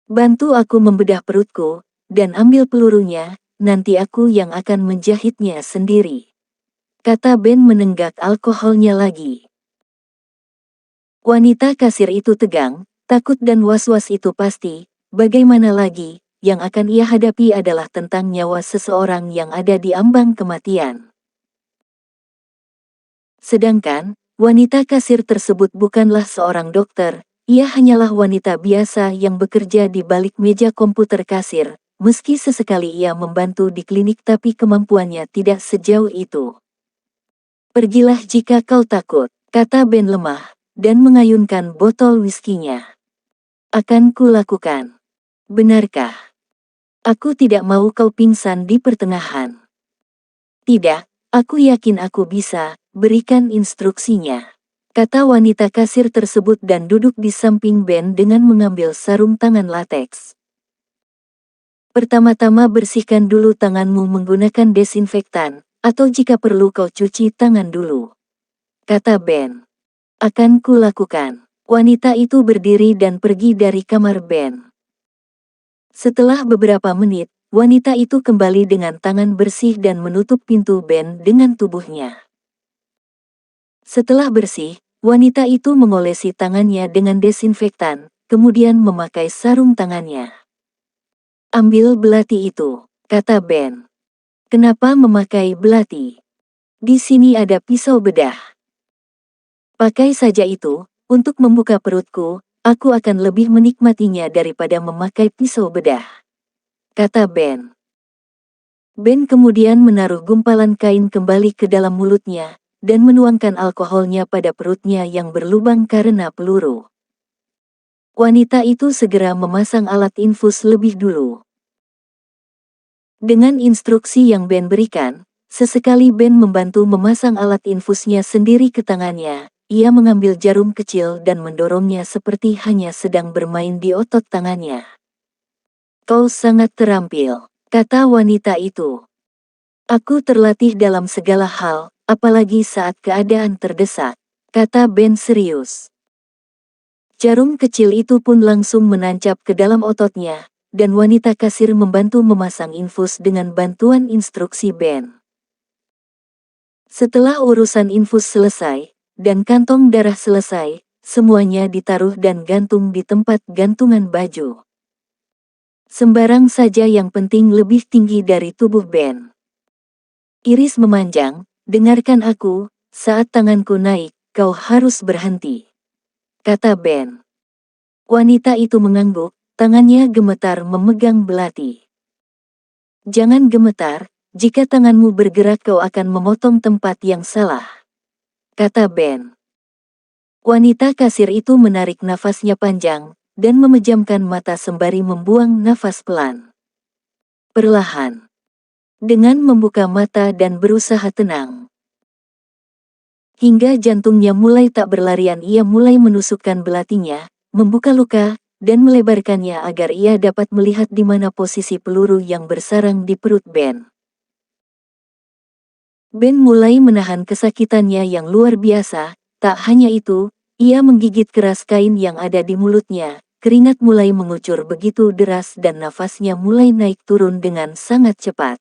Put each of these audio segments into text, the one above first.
Bantu aku membedah perutku, dan ambil pelurunya, nanti aku yang akan menjahitnya sendiri. Kata Ben menenggak alkoholnya lagi. Wanita kasir itu tegang, takut dan was-was itu pasti, bagaimana lagi, yang akan ia hadapi adalah tentang nyawa seseorang yang ada di ambang kematian. Sedangkan, wanita kasir tersebut bukanlah seorang dokter, ia hanyalah wanita biasa yang bekerja di balik meja komputer kasir, meski sesekali ia membantu di klinik tapi kemampuannya tidak sejauh itu. Pergilah jika kau takut, kata Ben lemah, dan mengayunkan botol whiskinya. Akan kulakukan. Benarkah? Aku tidak mau kau pingsan di pertengahan. Tidak, aku yakin aku bisa, berikan instruksinya. Kata wanita kasir tersebut dan duduk di samping Ben dengan mengambil sarung tangan lateks. Pertama-tama bersihkan dulu tanganmu menggunakan desinfektan, atau jika perlu kau cuci tangan dulu. Kata Ben. Akan kulakukan. Wanita itu berdiri dan pergi dari kamar Ben. Setelah beberapa menit, wanita itu kembali dengan tangan bersih dan menutup pintu Ben dengan tubuhnya. Setelah bersih, wanita itu mengolesi tangannya dengan desinfektan, kemudian memakai sarung tangannya. Ambil belati itu, kata Ben. Kenapa memakai belati? Di sini ada pisau bedah. Pakai saja itu, untuk membuka perutku, aku akan lebih menikmatinya daripada memakai pisau bedah. Kata Ben. Ben kemudian menaruh gumpalan kain kembali ke dalam mulutnya, dan menuangkan alkoholnya pada perutnya yang berlubang karena peluru. Wanita itu segera memasang alat infus lebih dulu. Dengan instruksi yang Ben berikan, sesekali Ben membantu memasang alat infusnya sendiri ke tangannya. Ia mengambil jarum kecil dan mendorongnya seperti hanya sedang bermain di otot tangannya. Kau sangat terampil, kata wanita itu. Aku terlatih dalam segala hal, apalagi saat keadaan terdesak, kata Ben serius. Jarum kecil itu pun langsung menancap ke dalam ototnya, dan wanita kasir membantu memasang infus dengan bantuan instruksi Ben. Setelah urusan infus selesai, dan kantong darah selesai, semuanya ditaruh dan gantung di tempat gantungan baju. Sembarang saja yang penting lebih tinggi dari tubuh Ben. Iris memanjang, dengarkan aku, saat tanganku naik, kau harus berhenti. Kata Ben. Wanita itu mengangguk, tangannya gemetar memegang belati. Jangan gemetar, jika tanganmu bergerak kau akan memotong tempat yang salah. Kata Ben. Wanita kasir itu menarik nafasnya panjang, dan memejamkan mata sembari membuang nafas pelan. Perlahan. Dengan membuka mata dan berusaha tenang. Hingga jantungnya mulai tak berlarian ia mulai menusukkan belatinya, membuka luka, dan melebarkannya agar ia dapat melihat di mana posisi peluru yang bersarang di perut Ben. Ben mulai menahan kesakitannya yang luar biasa, tak hanya itu, ia menggigit keras kain yang ada di mulutnya, keringat mulai mengucur begitu deras dan nafasnya mulai naik turun dengan sangat cepat.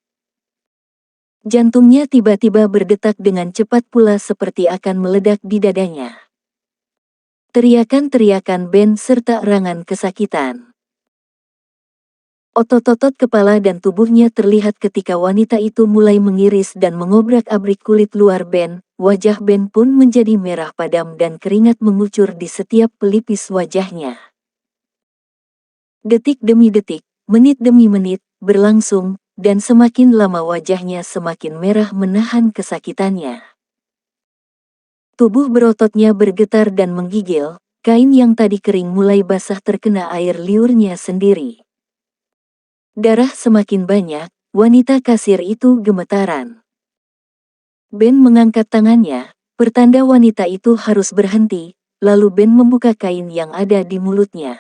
Jantungnya tiba-tiba berdetak dengan cepat pula seperti akan meledak di dadanya. Teriakan-teriakan Ben serta erangan kesakitan. Otot-otot kepala dan tubuhnya terlihat ketika wanita itu mulai mengiris dan mengobrak-abrik kulit luar Ben, wajah Ben pun menjadi merah padam dan keringat mengucur di setiap pelipis wajahnya. Detik demi detik, menit demi menit, berlangsung, dan semakin lama wajahnya semakin merah menahan kesakitannya. Tubuh berototnya bergetar dan menggigil, kain yang tadi kering mulai basah terkena air liurnya sendiri. Darah semakin banyak, wanita kasir itu gemetaran. Ben mengangkat tangannya, pertanda wanita itu harus berhenti, lalu Ben membuka kain yang ada di mulutnya.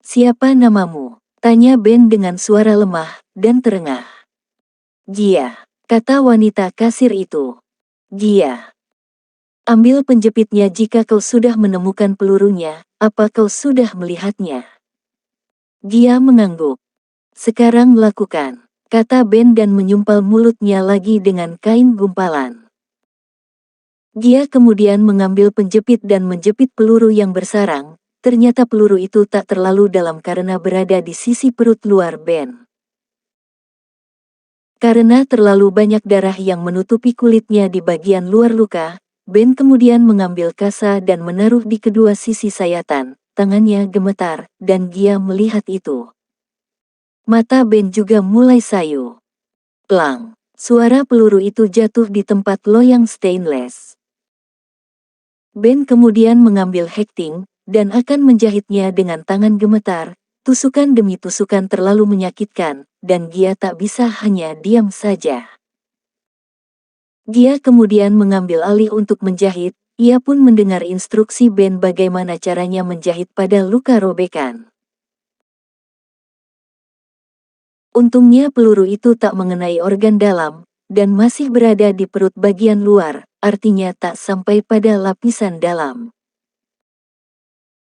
Siapa namamu? Tanya Ben dengan suara lemah dan terengah. Gia, kata wanita kasir itu. Gia. Ambil penjepitnya jika kau sudah menemukan pelurunya, apa kau sudah melihatnya? Gia mengangguk. Sekarang lakukan, kata Ben dan menyumpal mulutnya lagi dengan kain gumpalan. Gia kemudian mengambil penjepit dan menjepit peluru yang bersarang. Ternyata peluru itu tak terlalu dalam karena berada di sisi perut luar Ben. Karena terlalu banyak darah yang menutupi kulitnya di bagian luar luka, Ben kemudian mengambil kasa dan menaruh di kedua sisi sayatan. Tangannya gemetar, dan Gia melihat itu. Mata Ben juga mulai sayu. Plang! Suara peluru itu jatuh di tempat loyang stainless. Ben kemudian mengambil hekting, dan akan menjahitnya dengan tangan gemetar. Tusukan demi tusukan terlalu menyakitkan, dan Gia tak bisa hanya diam saja. Gia kemudian mengambil alih untuk menjahit, ia pun mendengar instruksi Ben bagaimana caranya menjahit pada luka robekan. Untungnya peluru itu tak mengenai organ dalam, dan masih berada di perut bagian luar, artinya tak sampai pada lapisan dalam.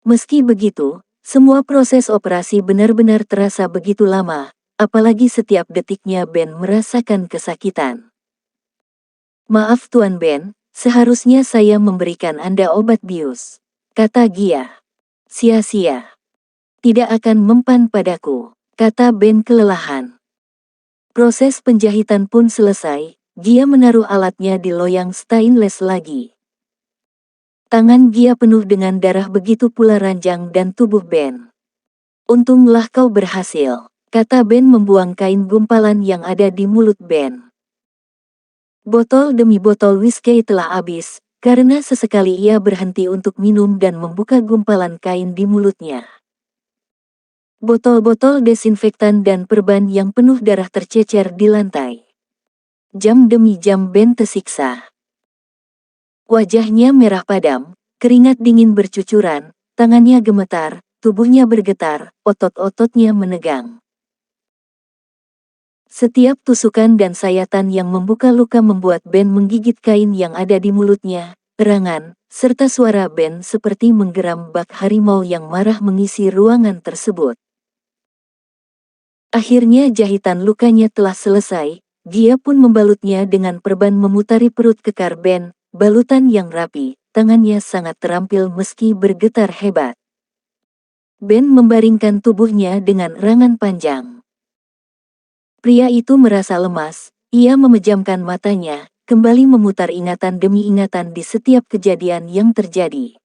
Meski begitu, semua proses operasi benar-benar terasa begitu lama, apalagi setiap detiknya Ben merasakan kesakitan. Maaf Tuan Ben, seharusnya saya memberikan Anda obat bius, kata Gia. Sia-sia. Tidak akan mempan padaku, kata Ben kelelahan. Proses penjahitan pun selesai, Gia menaruh alatnya di loyang stainless lagi. Tangan Gia penuh dengan darah begitu pula ranjang dan tubuh Ben. Untunglah kau berhasil, kata Ben membuang kain gumpalan yang ada di mulut Ben. Botol demi botol whisky telah habis, karena sesekali ia berhenti untuk minum dan membuka gumpalan kain di mulutnya. Botol-botol desinfektan dan perban yang penuh darah tercecer di lantai. Jam demi jam Ben tersiksa. Wajahnya merah padam, keringat dingin bercucuran, tangannya gemetar, tubuhnya bergetar, otot-ototnya menegang. Setiap tusukan dan sayatan yang membuka luka membuat Ben menggigit kain yang ada di mulutnya, erangan, serta suara Ben seperti menggeram bak harimau yang marah mengisi ruangan tersebut. Akhirnya jahitan lukanya telah selesai, dia pun membalutnya dengan perban memutari perut kekar Ben, balutan yang rapi, tangannya sangat terampil meski bergetar hebat. Ben membaringkan tubuhnya dengan erangan panjang. Pria itu merasa lemas, ia memejamkan matanya, kembali memutar ingatan demi ingatan di setiap kejadian yang terjadi.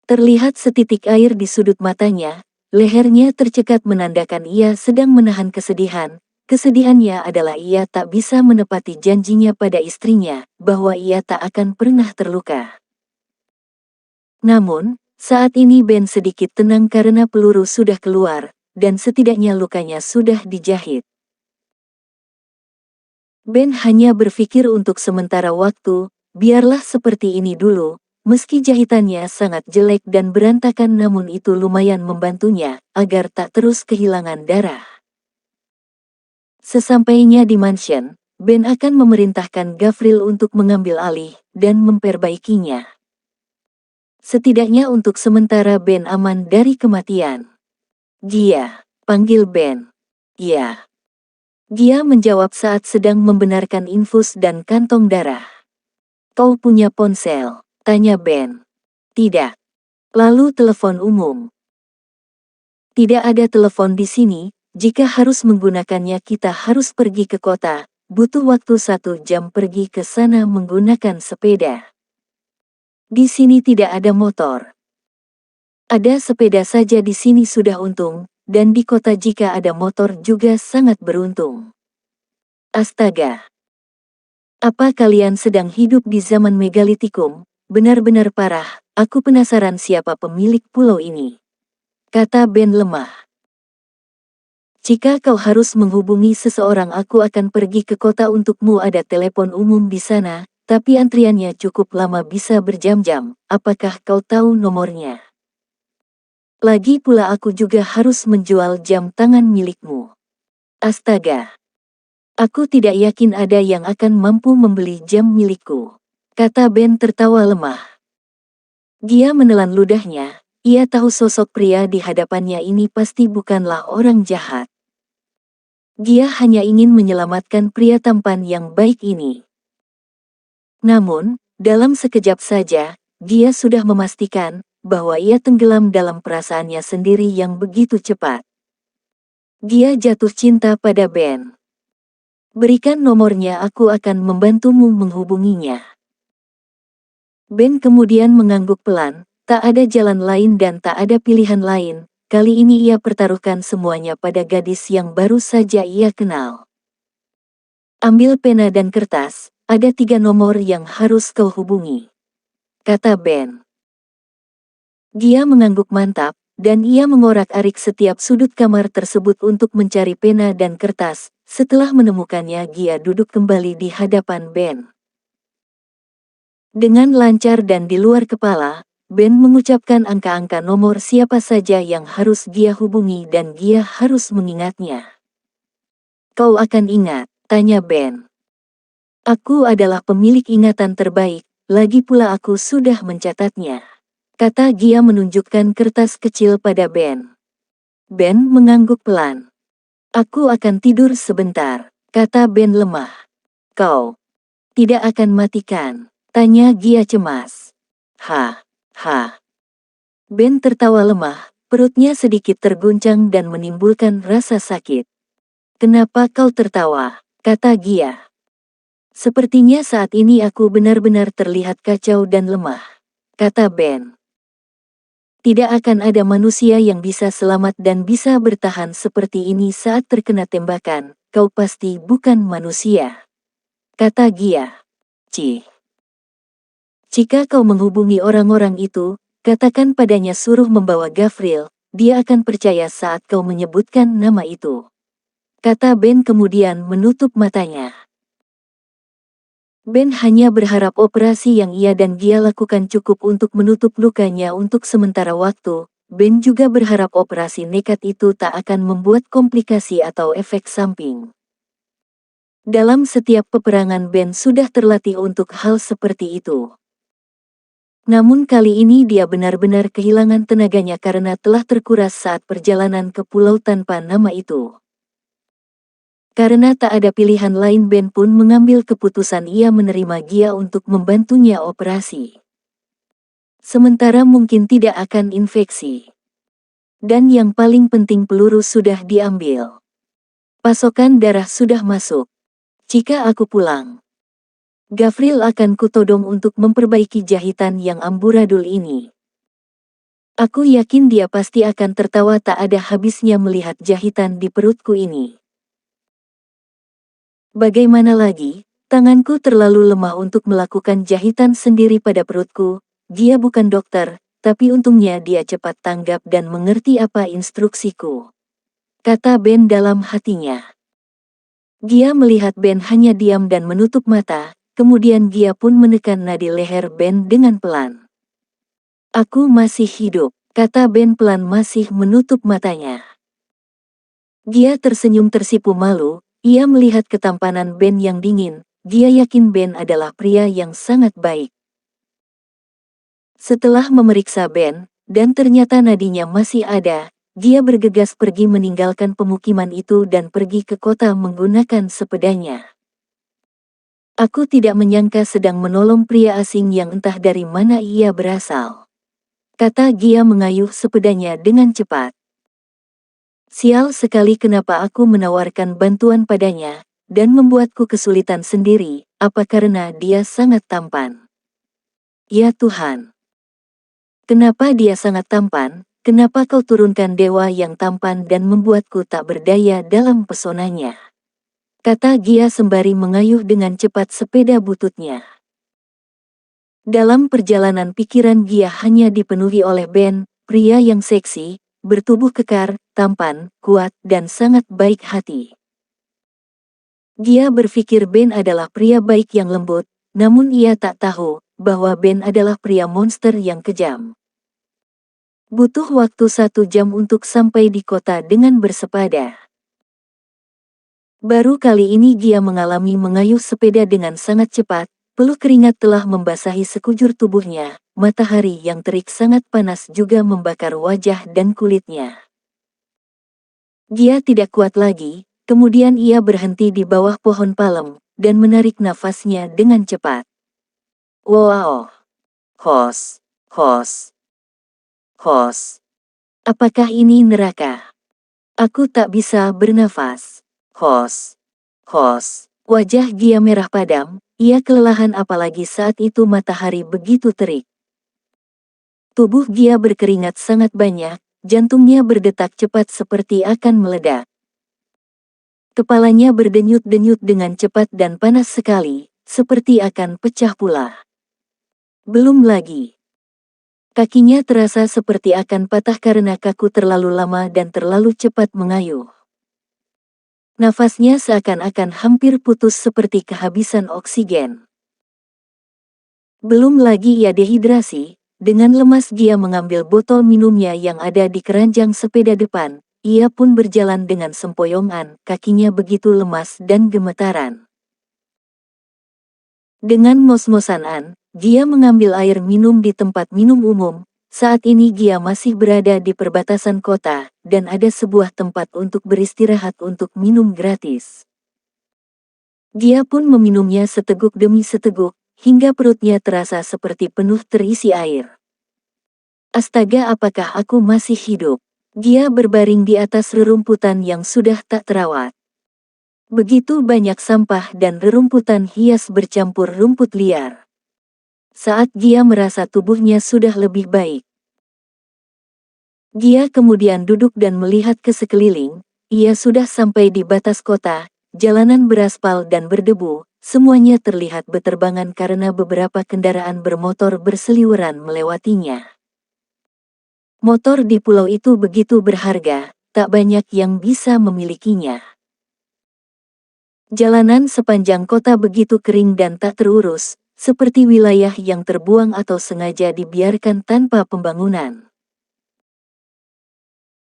Terlihat setitik air di sudut matanya, lehernya tercekat menandakan ia sedang menahan kesedihan. Kesedihannya adalah ia tak bisa menepati janjinya pada istrinya, bahwa ia tak akan pernah terluka. Namun, saat ini Ben sedikit tenang karena peluru sudah keluar, dan setidaknya lukanya sudah dijahit. Ben hanya berpikir untuk sementara waktu, biarlah seperti ini dulu, meski jahitannya sangat jelek dan berantakan namun itu lumayan membantunya, agar tak terus kehilangan darah. Sesampainya di mansion, Ben akan memerintahkan Gavril untuk mengambil alih, dan memperbaikinya. Setidaknya untuk sementara Ben aman dari kematian. Gia, panggil Ben. Ya. Gia menjawab saat sedang membenarkan infus dan kantong darah. Kau punya ponsel? Tanya Ben. Tidak. Lalu telepon umum. Tidak ada telepon di sini, jika harus menggunakannya kita harus pergi ke kota, butuh waktu 1 jam pergi ke sana menggunakan sepeda. Di sini tidak ada motor. Ada sepeda saja di sini sudah untung, dan di kota jika ada motor juga sangat beruntung. Astaga. Apa kalian sedang hidup di zaman megalitikum? Benar-benar parah, aku penasaran siapa pemilik pulau ini. Kata Ben lemah. Jika kau harus menghubungi seseorang aku akan pergi ke kota untukmu ada telepon umum di sana, tapi antriannya cukup lama bisa berjam-jam, apakah kau tahu nomornya? Lagi pula aku juga harus menjual jam tangan milikmu. Astaga. Aku tidak yakin ada yang akan mampu membeli jam milikku. Kata Ben tertawa lemah. Gia menelan ludahnya, Ia tahu sosok pria di hadapannya ini pasti bukanlah orang jahat. Dia hanya ingin menyelamatkan pria tampan yang baik ini. Namun, dalam sekejap saja, dia sudah memastikan bahwa ia tenggelam dalam perasaannya sendiri yang begitu cepat. Dia jatuh cinta pada Ben. Berikan nomornya, aku akan membantumu menghubunginya. Ben kemudian mengangguk pelan, tak ada jalan lain dan tak ada pilihan lain. Kali ini ia pertaruhkan semuanya pada gadis yang baru saja ia kenal. Ambil pena dan kertas, ada 3 nomor yang harus kau hubungi, kata Ben. Dia mengangguk mantap, dan ia mengorak-arik setiap sudut kamar tersebut untuk mencari pena dan kertas. Setelah menemukannya, dia duduk kembali di hadapan Ben. Dengan lancar dan di luar kepala, Ben mengucapkan angka-angka nomor siapa saja yang harus dia hubungi dan dia harus mengingatnya. Kau akan ingat, tanya Ben. Aku adalah pemilik ingatan terbaik, lagi pula aku sudah mencatatnya, kata Gia menunjukkan kertas kecil pada Ben. Ben mengangguk pelan. Aku akan tidur sebentar, kata Ben lemah. Kau tidak akan matikan, tanya Gia cemas. Ha. Ben tertawa lemah, perutnya sedikit terguncang dan menimbulkan rasa sakit. Kenapa kau tertawa? Kata Gia. Sepertinya saat ini aku benar-benar terlihat kacau dan lemah, kata Ben. Tidak akan ada manusia yang bisa selamat dan bisa bertahan seperti ini saat terkena tembakan. Kau pasti bukan manusia, kata Gia. Jika kau menghubungi orang-orang itu, katakan padanya suruh membawa Gavril, dia akan percaya saat kau menyebutkan nama itu, kata Ben kemudian menutup matanya. Ben hanya berharap operasi yang ia dan Gia lakukan cukup untuk menutup lukanya untuk sementara waktu. Ben juga berharap operasi nekat itu tak akan membuat komplikasi atau efek samping. Dalam setiap peperangan Ben sudah terlatih untuk hal seperti itu. Namun kali ini dia benar-benar kehilangan tenaganya karena telah terkuras saat perjalanan ke pulau tanpa nama itu. Karena tak ada pilihan lain, Ben pun mengambil keputusan ia menerima Gia untuk membantunya operasi. Sementara mungkin tidak akan infeksi. Dan yang paling penting, peluru sudah diambil. Pasokan darah sudah masuk. Jika aku pulang, Gavril akan kutodong untuk memperbaiki jahitan yang amburadul ini. Aku yakin dia pasti akan tertawa tak ada habisnya melihat jahitan di perutku ini. Bagaimana lagi, tanganku terlalu lemah untuk melakukan jahitan sendiri pada perutku. Dia bukan dokter, tapi untungnya dia cepat tanggap dan mengerti apa instruksiku, kata Ben dalam hatinya. Gia melihat Ben hanya diam dan menutup mata. Kemudian Gia pun menekan nadi leher Ben dengan pelan. Aku masih hidup, kata Ben pelan masih menutup matanya. Gia tersenyum tersipu malu, ia melihat ketampanan Ben yang dingin. Dia yakin Ben adalah pria yang sangat baik. Setelah memeriksa Ben, dan ternyata nadinya masih ada, Gia bergegas pergi meninggalkan pemukiman itu dan pergi ke kota menggunakan sepedanya. Aku tidak menyangka sedang menolong pria asing yang entah dari mana ia berasal, kata Gia mengayuh sepedanya dengan cepat. Sial sekali kenapa aku menawarkan bantuan padanya, dan membuatku kesulitan sendiri, apa karena dia sangat tampan? Ya Tuhan! Kenapa dia sangat tampan? Kenapa kau turunkan dewa yang tampan dan membuatku tak berdaya dalam pesonanya? Kata Gia sembari mengayuh dengan cepat sepeda bututnya. Dalam perjalanan pikiran Gia hanya dipenuhi oleh Ben, pria yang seksi, bertubuh kekar, tampan, kuat, dan sangat baik hati. Gia berpikir Ben adalah pria baik yang lembut, namun ia tak tahu bahwa Ben adalah pria monster yang kejam. Butuh waktu 1 jam untuk sampai di kota dengan bersepeda. Baru kali ini Gia mengalami mengayuh sepeda dengan sangat cepat, Peluh keringat telah membasahi sekujur tubuhnya, matahari yang terik sangat panas juga membakar wajah dan kulitnya. Dia tidak kuat lagi, kemudian ia berhenti di bawah pohon palem, dan menarik nafasnya dengan cepat. Wow! Hos! Hos! Hos! Apakah ini neraka? Aku tak bisa bernafas. Hos! Hos! Wajah Gia merah padam, ia kelelahan apalagi saat itu matahari begitu terik. Tubuh Gia berkeringat sangat banyak, jantungnya berdetak cepat seperti akan meledak. Kepalanya berdenyut-denyut dengan cepat dan panas sekali, seperti akan pecah pula. Belum lagi. Kakinya terasa seperti akan patah karena kaku terlalu lama dan terlalu cepat mengayuh. Nafasnya seakan-akan hampir putus seperti kehabisan oksigen. Belum lagi ia dehidrasi, dengan lemas Gia mengambil botol minumnya yang ada di keranjang sepeda depan, ia pun berjalan dengan sempoyongan, kakinya begitu lemas dan gemetaran. Dengan mos-mosanan, Gia mengambil air minum di tempat minum umum. Saat ini Gia masih berada di perbatasan kota, dan ada sebuah tempat untuk beristirahat untuk minum gratis. Gia pun meminumnya seteguk demi seteguk, hingga perutnya terasa seperti penuh terisi air. Astaga, apakah aku masih hidup? Gia berbaring di atas rerumputan yang sudah tak terawat. Begitu banyak sampah dan rerumputan hias bercampur rumput liar. Saat Gia merasa tubuhnya sudah lebih baik, Gia kemudian duduk dan melihat ke sekeliling. Ia sudah sampai di batas kota, jalanan beraspal dan berdebu, semuanya terlihat beterbangan karena beberapa kendaraan bermotor berseliweran melewatinya. Motor di pulau itu begitu berharga, tak banyak yang bisa memilikinya. Jalanan sepanjang kota begitu kering dan tak terurus, seperti wilayah yang terbuang atau sengaja dibiarkan tanpa pembangunan.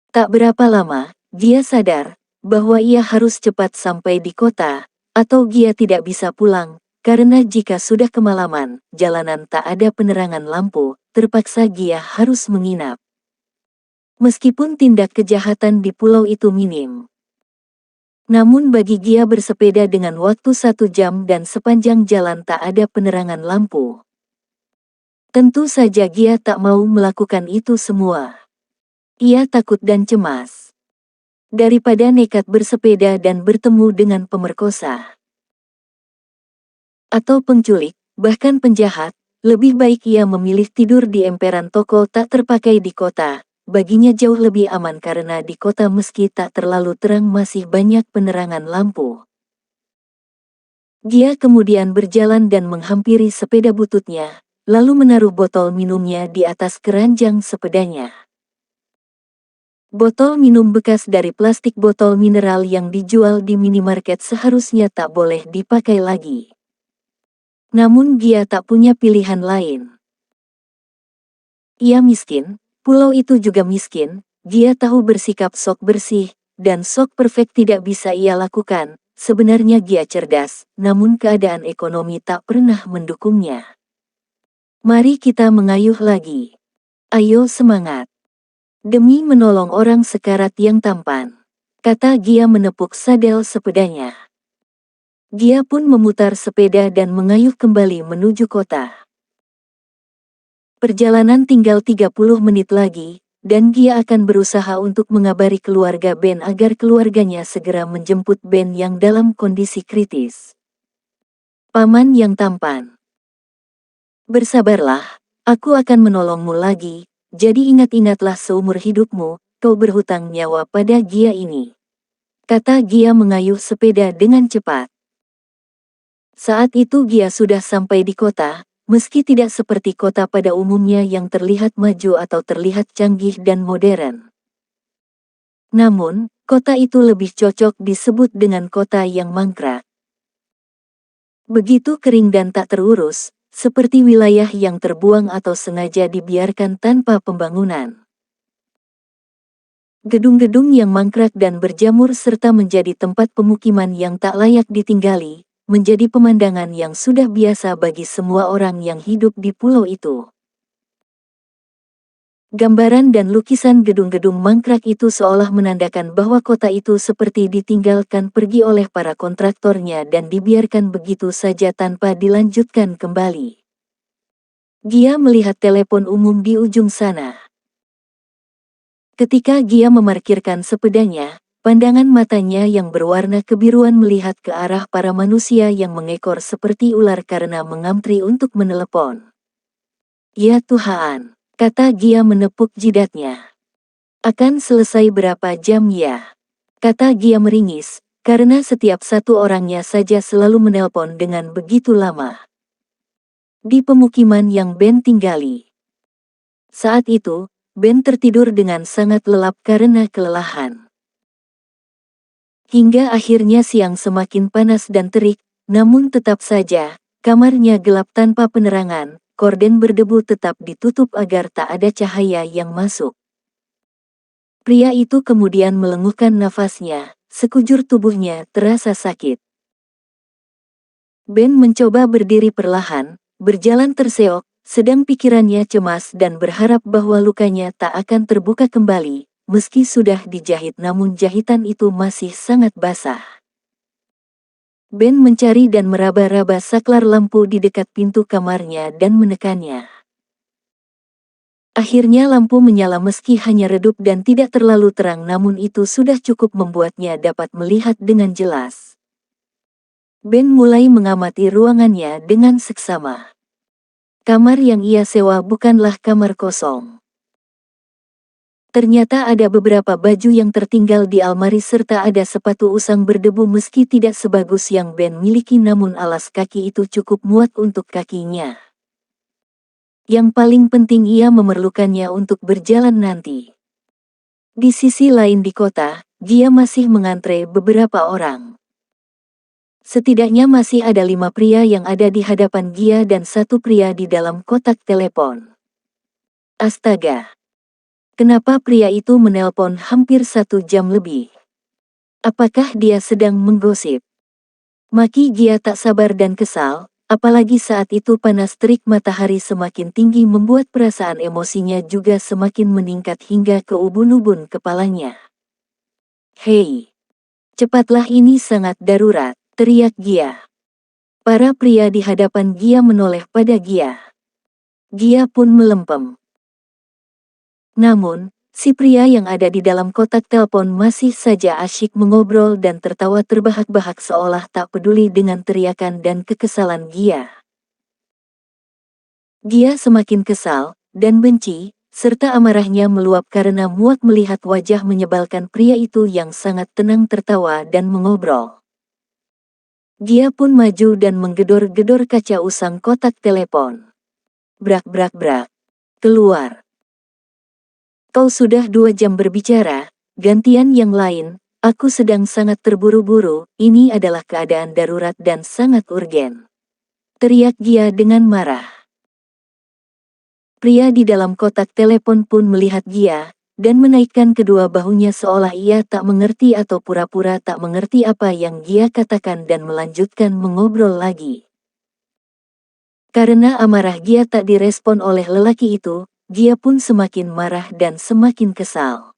Tak berapa lama, Gia sadar bahwa ia harus cepat sampai di kota, atau Gia tidak bisa pulang, karena jika sudah kemalaman, jalanan tak ada penerangan lampu, terpaksa Gia harus menginap. Meskipun tindak kejahatan di pulau itu minim, namun bagi Gia bersepeda dengan waktu 1 jam dan sepanjang jalan tak ada penerangan lampu, tentu saja Gia tak mau melakukan itu semua. Ia takut dan cemas. Daripada nekat bersepeda dan bertemu dengan pemerkosa atau penculik, bahkan penjahat, lebih baik ia memilih tidur di emperan toko tak terpakai di kota. Baginya jauh lebih aman karena di kota meski tak terlalu terang masih banyak penerangan lampu. Dia kemudian berjalan dan menghampiri sepeda bututnya, lalu menaruh botol minumnya di atas keranjang sepedanya. Botol minum bekas dari plastik botol mineral yang dijual di minimarket seharusnya tak boleh dipakai lagi. Namun Gia tak punya pilihan lain. Ia miskin, pulau itu juga miskin, Gia tahu bersikap sok bersih, dan sok perfect tidak bisa ia lakukan. Sebenarnya Gia cerdas, namun keadaan ekonomi tak pernah mendukungnya. Mari kita mengayuh lagi. Ayo semangat. Demi menolong orang sekarat yang tampan, kata Gia menepuk sadel sepedanya. Gia pun memutar sepeda dan mengayuh kembali menuju kota. Perjalanan tinggal 30 menit lagi, dan Gia akan berusaha untuk mengabari keluarga Ben agar keluarganya segera menjemput Ben yang dalam kondisi kritis. Paman yang tampan. Bersabarlah, aku akan menolongmu lagi. Jadi ingat-ingatlah seumur hidupmu, kau berhutang nyawa pada Gia ini. Kata Gia mengayuh sepeda dengan cepat. Saat itu Gia sudah sampai di kota, meski tidak seperti kota pada umumnya yang terlihat maju atau terlihat canggih dan modern. Namun, kota itu lebih cocok disebut dengan kota yang mangkrak. Begitu kering dan tak terurus, seperti wilayah yang terbuang atau sengaja dibiarkan tanpa pembangunan. Gedung-gedung yang mangkrak dan berjamur serta menjadi tempat pemukiman yang tak layak ditinggali, menjadi pemandangan yang sudah biasa bagi semua orang yang hidup di pulau itu. Gambaran dan lukisan gedung-gedung mangkrak itu seolah menandakan bahwa kota itu seperti ditinggalkan pergi oleh para kontraktornya dan dibiarkan begitu saja tanpa dilanjutkan kembali. Gia melihat telepon umum di ujung sana. Ketika Gia memarkirkan sepedanya, pandangan matanya yang berwarna kebiruan melihat ke arah para manusia yang mengekor seperti ular karena mengantri untuk menelepon. Ya Tuhan, kata Gia menepuk jidatnya. Akan selesai berapa jam ya? Kata Gia meringis, karena setiap satu orangnya saja selalu menelpon dengan begitu lama. Di pemukiman yang Ben tinggali. Saat itu, Ben tertidur dengan sangat lelap karena kelelahan. Hingga akhirnya siang semakin panas dan terik, namun tetap saja, kamarnya gelap tanpa penerangan, korden berdebu tetap ditutup agar tak ada cahaya yang masuk. Pria itu kemudian melengkuhkan nafasnya, sekujur tubuhnya terasa sakit. Ben mencoba berdiri perlahan, berjalan terseok, sedang pikirannya cemas dan berharap bahwa lukanya tak akan terbuka kembali, meski sudah dijahit namun jahitan itu masih sangat basah. Ben mencari dan meraba-raba saklar lampu di dekat pintu kamarnya dan menekannya. Akhirnya lampu menyala meski hanya redup dan tidak terlalu terang namun itu sudah cukup membuatnya dapat melihat dengan jelas. Ben mulai mengamati ruangannya dengan seksama. Kamar yang ia sewa bukanlah kamar kosong. Ternyata ada beberapa baju yang tertinggal di almari serta ada sepatu usang berdebu meski tidak sebagus yang Ben miliki namun alas kaki itu cukup muat untuk kakinya. Yang paling penting ia memerlukannya untuk berjalan nanti. Di sisi lain di kota, Gia masih mengantre beberapa orang. Setidaknya masih ada 5 pria yang ada di hadapan Gia dan 1 pria di dalam kotak telepon. Astaga! Kenapa pria itu menelpon hampir 1 jam lebih? Apakah dia sedang menggosip? Maki Gia tak sabar dan kesal. Apalagi saat itu panas terik matahari semakin tinggi membuat perasaan emosinya juga semakin meningkat hingga ke ubun-ubun kepalanya. Hei! Cepatlah ini sangat darurat, teriak Gia. Para pria di hadapan Gia menoleh pada Gia. Gia pun melempem. Namun, si pria yang ada di dalam kotak telepon masih saja asyik mengobrol dan tertawa terbahak-bahak seolah tak peduli dengan teriakan dan kekesalan Gia. Gia semakin kesal dan benci, serta amarahnya meluap karena muak melihat wajah menyebalkan pria itu yang sangat tenang tertawa dan mengobrol. Gia pun maju dan menggedor-gedor kaca usang kotak telepon. Brak brak brak. Keluar. Kau sudah 2 jam berbicara, gantian yang lain, aku sedang sangat terburu-buru, ini adalah keadaan darurat dan sangat urgen. Teriak Gia dengan marah. Pria di dalam kotak telepon pun melihat Gia, dan menaikkan kedua bahunya seolah ia tak mengerti atau pura-pura tak mengerti apa yang Gia katakan dan melanjutkan mengobrol lagi. Karena amarah Gia tak direspon oleh lelaki itu, Gia pun semakin marah dan semakin kesal.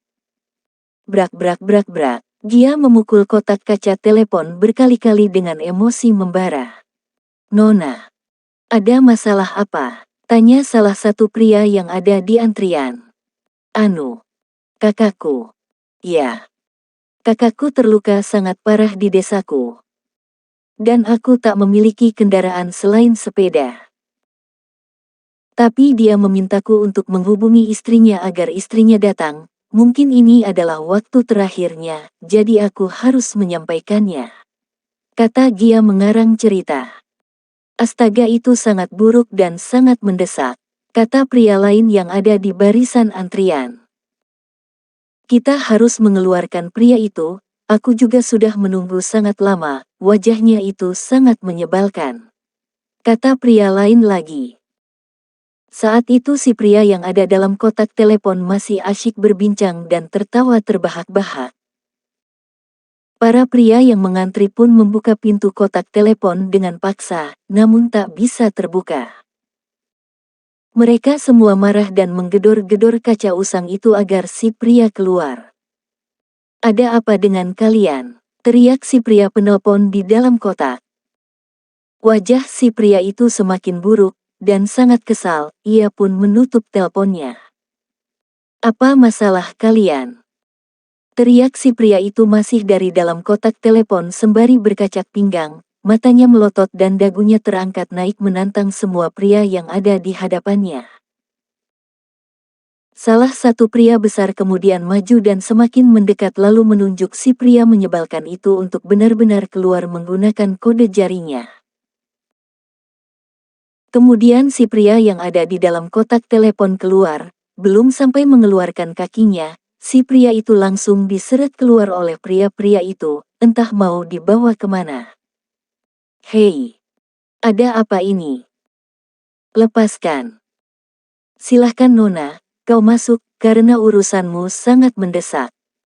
Brak brak brak brak. Gia memukul kotak kaca telepon berkali-kali dengan emosi membara. Nona, ada masalah apa? Tanya salah satu pria yang ada di antrian. Anu, kakakku. Ya, kakakku terluka sangat parah di desaku. Dan aku tak memiliki kendaraan selain sepeda. Tapi dia memintaku untuk menghubungi istrinya agar istrinya datang, mungkin ini adalah waktu terakhirnya, jadi aku harus menyampaikannya. Kata Gia mengarang cerita. Astaga itu sangat buruk dan sangat mendesak, kata pria lain yang ada di barisan antrian. Kita harus mengeluarkan pria itu, aku juga sudah menunggu sangat lama, wajahnya itu sangat menyebalkan. Kata pria lain lagi. Saat itu si pria yang ada dalam kotak telepon masih asyik berbincang dan tertawa terbahak-bahak. Para pria yang mengantri pun membuka pintu kotak telepon dengan paksa, namun tak bisa terbuka. Mereka semua marah dan menggedor-gedor kaca usang itu agar si pria keluar. "Ada apa dengan kalian?" teriak si pria penelpon di dalam kotak. Wajah si pria itu semakin buruk, dan sangat kesal, ia pun menutup teleponnya. "Apa masalah kalian?" teriak si pria itu masih dari dalam kotak telepon sembari berkacak pinggang, matanya melotot dan dagunya terangkat naik menantang semua pria yang ada di hadapannya. Salah satu pria besar kemudian maju dan semakin mendekat lalu menunjuk si pria menyebalkan itu untuk benar-benar keluar menggunakan kode jarinya. Kemudian si pria yang ada di dalam kotak telepon keluar, belum sampai mengeluarkan kakinya, si pria itu langsung diseret keluar oleh pria-pria itu, entah mau dibawa kemana. "Hei, ada apa ini? Lepaskan. Silahkan Nona, kau masuk, karena urusanmu sangat mendesak,"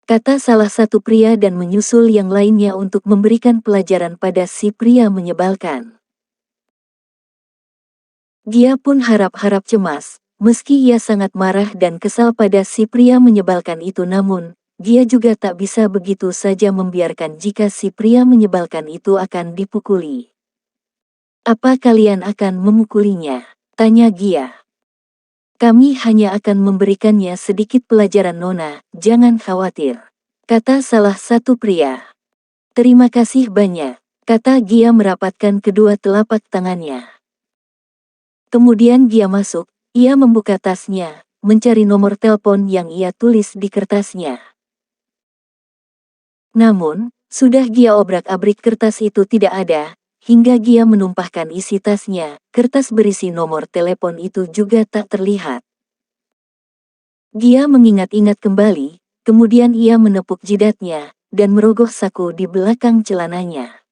kata salah satu pria dan menyusul yang lainnya untuk memberikan pelajaran pada si pria menyebalkan. Dia pun harap-harap cemas, meski ia sangat marah dan kesal pada si pria menyebalkan itu namun, dia juga tak bisa begitu saja membiarkan jika si pria menyebalkan itu akan dipukuli. "Apa kalian akan memukulinya?" tanya Gia. "Kami hanya akan memberikannya sedikit pelajaran Nona, jangan khawatir," kata salah satu pria. "Terima kasih banyak," kata Gia merapatkan kedua telapak tangannya. Kemudian Gia masuk, ia membuka tasnya, mencari nomor telepon yang ia tulis di kertasnya. Namun, sudah Gia obrak-abrik kertas itu tidak ada, hingga Gia menumpahkan isi tasnya, kertas berisi nomor telepon itu juga tak terlihat. Gia mengingat-ingat kembali, kemudian ia menepuk jidatnya, dan merogoh saku di belakang celananya.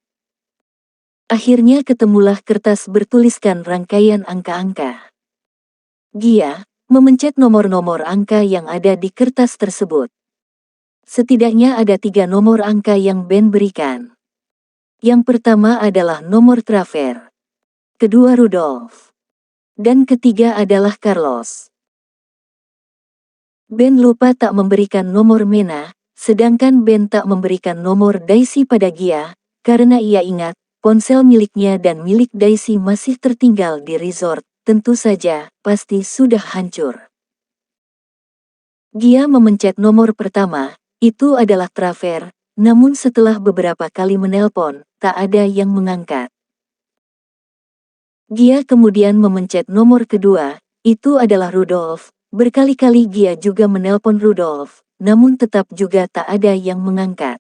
Akhirnya ketemulah kertas bertuliskan rangkaian angka-angka. Gia memencet nomor-nomor angka yang ada di kertas tersebut. Setidaknya ada 3 nomor angka yang Ben berikan. Yang pertama adalah nomor Traver. Kedua Rudolf. Dan ketiga adalah Carlos. Ben lupa tak memberikan nomor Mena, sedangkan Ben tak memberikan nomor Daisy pada Gia, karena ia ingat, ponsel miliknya dan milik Daisy masih tertinggal di resort, tentu saja, pasti sudah hancur. Gia memencet nomor pertama, itu adalah Traver, namun setelah beberapa kali menelpon, tak ada yang mengangkat. Gia kemudian memencet nomor kedua, itu adalah Rudolf, berkali-kali Gia juga menelpon Rudolf, namun tetap juga tak ada yang mengangkat.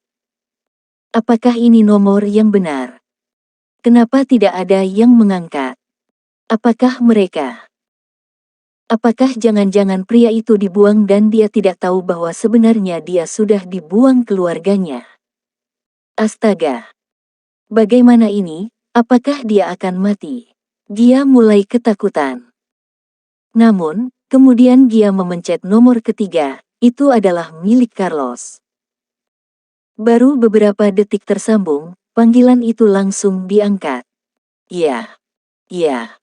Apakah ini nomor yang benar? Kenapa tidak ada yang mengangkat? Apakah mereka? Apakah jangan-jangan pria itu dibuang dan dia tidak tahu bahwa sebenarnya dia sudah dibuang keluarganya? Astaga! Bagaimana ini? Apakah dia akan mati? Gia mulai ketakutan. Namun, kemudian Gia memencet nomor ketiga, itu adalah milik Carlos. Baru beberapa detik tersambung, panggilan itu langsung diangkat. "Iya. Iya.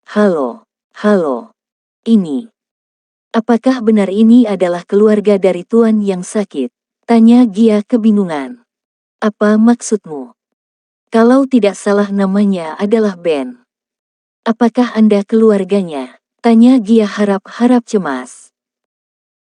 Halo. Halo. Ini. Apakah benar ini adalah keluarga dari Tuan yang sakit?" tanya Gia kebingungan. "Apa maksudmu? Kalau tidak salah namanya adalah Ben. Apakah Anda keluarganya?" tanya Gia harap-harap cemas.